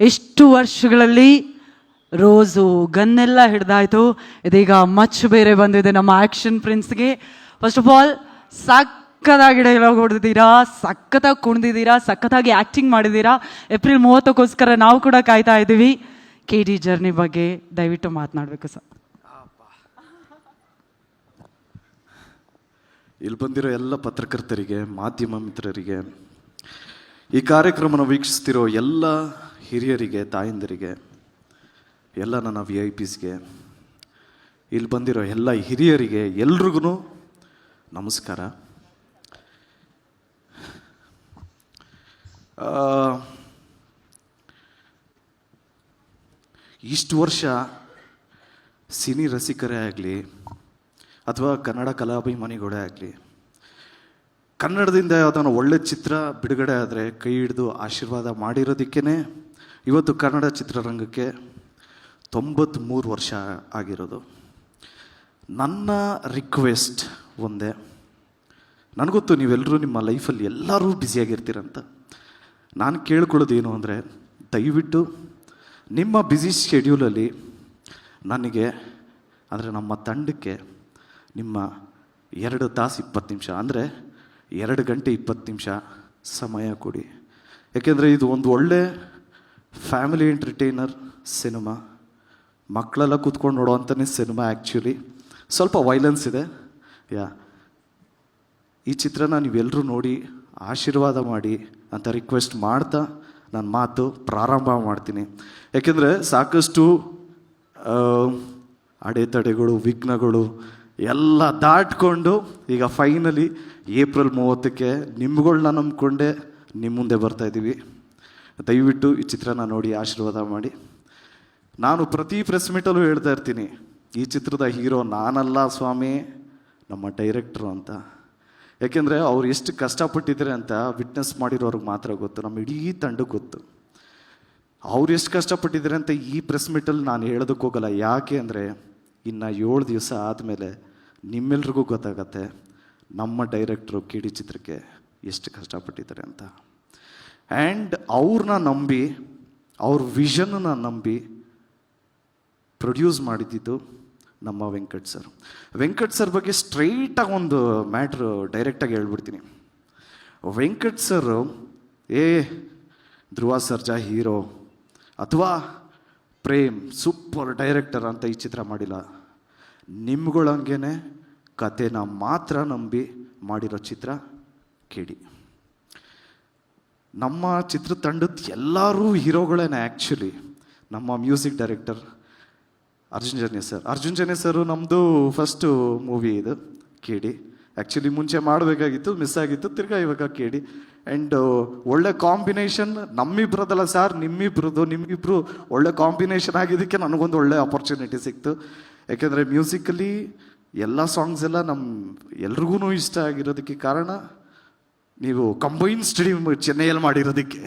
ಎಷ್ಟು ವರ್ಷಗಳಲ್ಲಿ ರೋಸು ಗನ್ನೆಲ್ಲ ಹಿಡ್ದಾಯ್ತು, ಇದೀಗ ಮಚ್ ಬೇರೆ ಬಂದಿದೆ ನಮ್ಮ ಆ್ಯಕ್ಷನ್ ಪ್ರಿನ್ಸ್ಗೆ. ಫಸ್ಟ್ ಆಫ್ ಆಲ್ ಸಕ್ಕತ್ತಾಗಿ ಡೈಲಾಗ್ ಹೊಡೆದಿದ್ದೀರಾ, ಸಖತ್ತಾಗಿ ಕುಣಿದಿದ್ದೀರಾ, ಸಖತ್ತಾಗಿ ಆ್ಯಕ್ಟಿಂಗ್ ಮಾಡಿದ್ದೀರಾ. ಏಪ್ರಿಲ್ 30 ನಾವು ಕೂಡ ಕಾಯ್ತಾ ಇದ್ದೀವಿ. KD ಜರ್ನಿ ಬಗ್ಗೆ ದಯವಿಟ್ಟು ಮಾತನಾಡಬೇಕು ಸರ್. ಇಲ್ಲಿ ಬಂದಿರೋ ಎಲ್ಲ ಪತ್ರಕರ್ತರಿಗೆ, ಮಾಧ್ಯಮ ಮಿತ್ರರಿಗೆ, ಈ ಕಾರ್ಯಕ್ರಮನ ವೀಕ್ಷಿಸ್ತಿರೋ ಎಲ್ಲ ಹಿರಿಯರಿಗೆ, ತಾಯಂದಿರಿಗೆ, ಎಲ್ಲ ನನ್ನ VIPsಗೆ, ಇಲ್ಲಿ ಬಂದಿರೋ ಎಲ್ಲ ಹಿರಿಯರಿಗೆ ಎಲ್ರಿಗೂ ನಮಸ್ಕಾರ. ಇಷ್ಟು ವರ್ಷ ಸಿನಿ ರಸಿಕರೇ ಆಗಲಿ ಅಥವಾ ಕನ್ನಡ ಕಲಾಭಿಮಾನಿಗಳೇ ಆಗಲಿ, ಕನ್ನಡದಿಂದ ಯಾವುದಾದ್ರು ಒಳ್ಳೆ ಚಿತ್ರ ಬಿಡುಗಡೆ ಆದರೆ ಕೈ ಹಿಡಿದು ಆಶೀರ್ವಾದ ಮಾಡಿರೋದಕ್ಕೇ ಇವತ್ತು ಕನ್ನಡ ಚಿತ್ರರಂಗಕ್ಕೆ 93 ವರ್ಷ ಆಗಿರೋದು. ನನ್ನ ರಿಕ್ವೆಸ್ಟ್ ಒಂದೇ, ನನಗೊತ್ತು ನೀವೆಲ್ಲರೂ ನಿಮ್ಮ ಲೈಫಲ್ಲಿ ಎಲ್ಲರೂ ಬ್ಯುಸಿಯಾಗಿರ್ತೀರಂತ. ನಾನು ಕೇಳ್ಕೊಳ್ಳೋದೇನು ಅಂದರೆ, ದಯವಿಟ್ಟು ನಿಮ್ಮ ಬ್ಯುಸಿ ಶೆಡ್ಯೂಲಲ್ಲಿ ನನಗೆ ಅಂದರೆ ನಮ್ಮ ತಂಡಕ್ಕೆ ನಿಮ್ಮ 2 ತಾಸು 20 ನಿಮಿಷ ಅಂದರೆ 2 ಗಂಟೆ 20 ನಿಮಿಷ ಸಮಯ ಕೊಡಿ. ಯಾಕೆಂದರೆ ಇದು ಒಂದು ಒಳ್ಳೆ ಫ್ಯಾಮಿಲಿ ಎಂಟರ್ಟೈನರ್ ಸಿನಿಮಾ, ಮಕ್ಕಳೆಲ್ಲ ಕೂತ್ಕೊಂಡು ನೋಡೋವಂಥನೇ ಸಿನಿಮಾ. ಆ್ಯಕ್ಚುಲಿ ಸ್ವಲ್ಪ ವೈಲೆನ್ಸ್ ಇದೆ. ಈ ಚಿತ್ರನ ನೀವೆಲ್ಲರೂ ನೋಡಿ ಆಶೀರ್ವಾದ ಮಾಡಿ ಅಂತ ರಿಕ್ವೆಸ್ಟ್ ಮಾಡ್ತಾ ನನ್ನ ಮಾತು ಪ್ರಾರಂಭ ಮಾಡ್ತೀನಿ. ಯಾಕೆಂದರೆ ಸಾಕಷ್ಟು ಅಡೆತಡೆಗಳು, ವಿಘ್ನಗಳು ಎಲ್ಲ ದಾಟ್ಕೊಂಡು ಈಗ ಫೈನಲಿ ಏಪ್ರಿಲ್ 30ಕ್ಕೆ ನಿಮ್ಗಳನ್ನ ನಂಬ್ಕೊಂಡೆ ನಿಮ್ಮ ಮುಂದೆ ಬರ್ತಾಯಿದ್ದೀವಿ. ದಯವಿಟ್ಟು ಈ ಚಿತ್ರನ ನೋಡಿ ಆಶೀರ್ವಾದ ಮಾಡಿ. ನಾನು ಪ್ರತಿ ಪ್ರೆಸ್ ಮೀಟಲ್ಲೂ ಹೇಳ್ತಾ ಇರ್ತೀನಿ, ಈ ಚಿತ್ರದ ಹೀರೋ ನಾನಲ್ಲ ಸ್ವಾಮಿ, ನಮ್ಮ ಡೈರೆಕ್ಟ್ರು ಅಂತ. ಯಾಕೆಂದರೆ ಅವ್ರು ಎಷ್ಟು ಕಷ್ಟಪಟ್ಟಿದ್ದಾರೆ ಅಂತ ವಿಟ್ನೆಸ್ ಮಾಡಿರೋರ್ಗೆ ಮಾತ್ರ ಗೊತ್ತು, ನಮ್ಮ ಇಡೀ ತಂಡಕ್ಕೆ ಗೊತ್ತು. ಅವ್ರು ಎಷ್ಟು ಕಷ್ಟಪಟ್ಟಿದ್ದಾರೆ ಅಂತ ಈ ಪ್ರೆಸ್ ಮೀಟಲ್ಲಿ ನಾನು ಹೇಳೋದಕ್ಕೆ ಹೋಗಲ್ಲ. ಯಾಕೆ ಅಂದರೆ ಇನ್ನು 7 ದಿವಸ ಆದಮೇಲೆ ನಿಮ್ಮೆಲ್ರಿಗೂ ಗೊತ್ತಾಗತ್ತೆ ನಮ್ಮ ಡೈರೆಕ್ಟ್ರು KD ಚಿತ್ರಕ್ಕೆ ಎಷ್ಟು ಕಷ್ಟಪಟ್ಟಿದ್ದಾರೆ ಅಂತ. ಆ್ಯಂಡ್ ಅವ್ರನ್ನ ನಂಬಿ, ಅವ್ರ ವಿಷನ್ನ ನಂಬಿ ಪ್ರೊಡ್ಯೂಸ್ ಮಾಡಿದ್ದು ನಮ್ಮ ವೆಂಕಟ್ ಸರ್ ಬಗ್ಗೆ ಸ್ಟ್ರೈಟಾಗಿ ಒಂದು ಮ್ಯಾಟ್ರು ಡೈರೆಕ್ಟಾಗಿ ಹೇಳ್ಬಿಡ್ತೀನಿ. ವೆಂಕಟ್ ಸರ್ ಧ್ರುವ ಸರ್ಜಾ ಹೀರೋ ಅಥವಾ ಪ್ರೇಮ್ ಸೂಪರ್ ಡೈರೆಕ್ಟರ್ ಅಂತ ಈ ಚಿತ್ರ ಮಾಡಿಲ್ಲ. ನಿಮ್ಗಳಂಗೆ ಕಥೆನ ಮಾತ್ರ ನಂಬಿ ಮಾಡಿರೋ ಚಿತ್ರ KD. ನಮ್ಮ ಚಿತ್ರತಂಡದ ಎಲ್ಲರೂ ಹೀರೋಗಳೇನೆ. ಆ್ಯಕ್ಚುಲಿ ನಮ್ಮ music director Arjun Janya sir ನಮ್ಮದು ಫಸ್ಟು ಮೂವಿ ಇದು KD. ಆ್ಯಕ್ಚುಲಿ ಮುಂಚೆ ಮಾಡಬೇಕಾಗಿತ್ತು, ಮಿಸ್ ಆಗಿತ್ತು, ತಿರ್ಗಾ ಇವಾಗ KD. ಆ್ಯಂಡ್ ಒಳ್ಳೆ ಕಾಂಬಿನೇಷನ್ ನಮ್ಮಿಬ್ರದಲ್ಲ ಸರ್, ನಿಮ್ಮಿಬ್ರು ಒಳ್ಳೆ ಕಾಂಬಿನೇಷನ್ ಆಗಿದ್ದಕ್ಕೆ ನನಗೊಂದು ಒಳ್ಳೆ ಆಪರ್ಚುನಿಟಿ ಸಿಕ್ತು. ಯಾಕೆಂದರೆ ಮ್ಯೂಸಿಕಲಿ ಎಲ್ಲ ಸಾಂಗ್ಸ್ ಎಲ್ಲ ಎಲ್ರಿಗೂ ಇಷ್ಟ ಆಗಿರೋದಕ್ಕೆ ಕಾರಣ ನೀವು ಕಂಬೈನ್ ಸ್ಟಡಿ ಚೆನ್ನೈಯಲ್ಲಿ ಮಾಡಿರೋದಕ್ಕೆ.